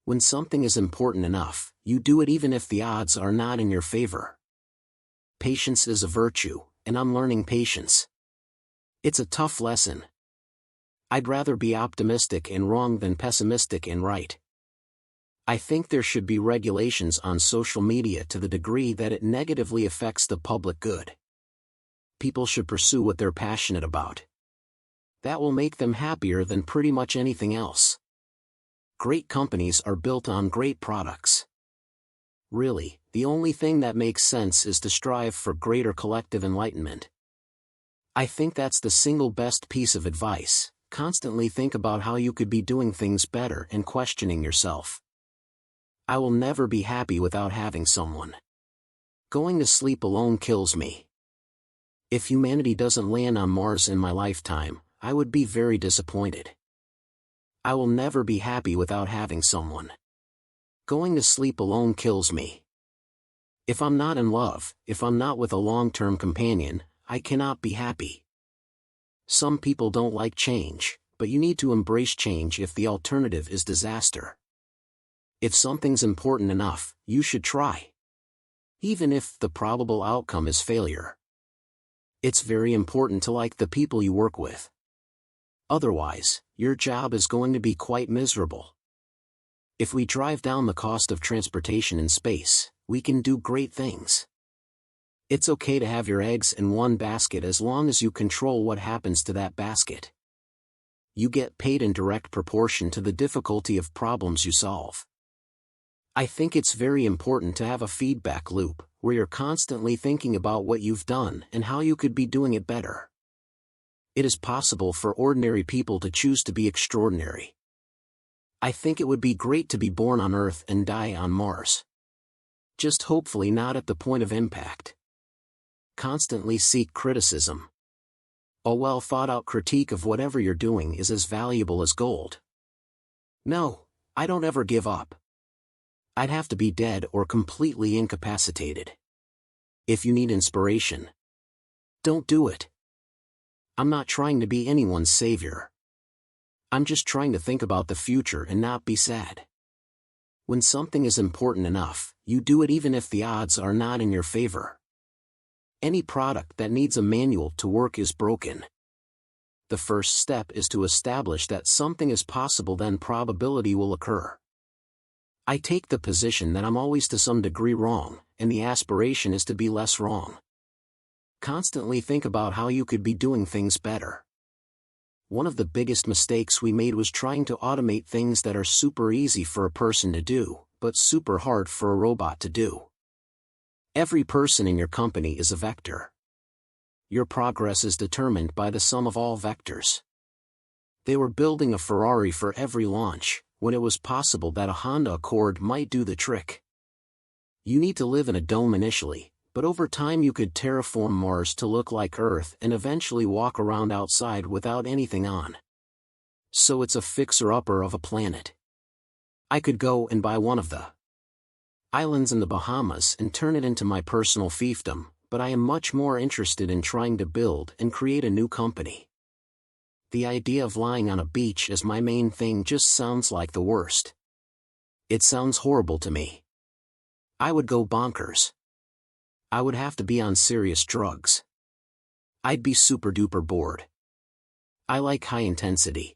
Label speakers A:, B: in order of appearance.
A: When something is important enough, you do it even if the odds are not in your favor. Patience is a virtue, and I'm learning patience. It's a tough lesson. I'd rather be optimistic and wrong than pessimistic and right. I think there should be regulations on social media to the degree that it negatively affects the public good. People should pursue what they're passionate about. That will make them happier than pretty much anything else. Great companies are built on great products. Really, the only thing that makes sense is to strive for greater collective enlightenment. I think that's the single best piece of advice. Constantly think about how you could be doing things better and questioning yourself. I will never be happy without having someone. Going to sleep alone kills me. If humanity doesn't land on Mars in my lifetime, I would be very disappointed. I will never be happy without having someone. Going to sleep alone kills me. If I'm not in love, if I'm not with a long-term companion, I cannot be happy. Some people don't like change, but you need to embrace change if the alternative is disaster. If something's important enough, you should try. Even if the probable outcome is failure. It's very important to like the people you work with. Otherwise, your job is going to be quite miserable. If we drive down the cost of transportation in space, we can do great things. It's okay to have your eggs in one basket as long as you control what happens to that basket. You get paid in direct proportion to the difficulty of problems you solve. I think it's very important to have a feedback loop, where you're constantly thinking about what you've done and how you could be doing it better. It is possible for ordinary people to choose to be extraordinary. I think it would be great to be born on Earth and die on Mars. Just hopefully not at the point of impact. Constantly seek criticism. A well-thought-out critique of whatever you're doing is as valuable as gold. No, I don't ever give up. I'd have to be dead or completely incapacitated. If you need inspiration, don't do it. I'm not trying to be anyone's savior. I'm just trying to think about the future and not be sad. When something is important enough, you do it even if the odds are not in your favor. Any product that needs a manual to work is broken. The first step is to establish that something is possible, then probability will occur. I take the position that I'm always to some degree wrong, and the aspiration is to be less wrong. Constantly think about how you could be doing things better. One of the biggest mistakes we made was trying to automate things that are super easy for a person to do, but super hard for a robot to do. Every person in your company is a vector. Your progress is determined by the sum of all vectors. They were building a Ferrari for every launch, when it was possible that a Honda Accord might do the trick. You need to live in a dome initially, but over time you could terraform Mars to look like Earth and eventually walk around outside without anything on. So it's a fixer-upper of a planet. I could go and buy one of the islands in the Bahamas and turn it into my personal fiefdom, but I am much more interested in trying to build and create a new company. The idea of lying on a beach as my main thing just sounds like the worst. It sounds horrible to me. I would go bonkers. I would have to be on serious drugs. I'd be super duper bored. I like high intensity.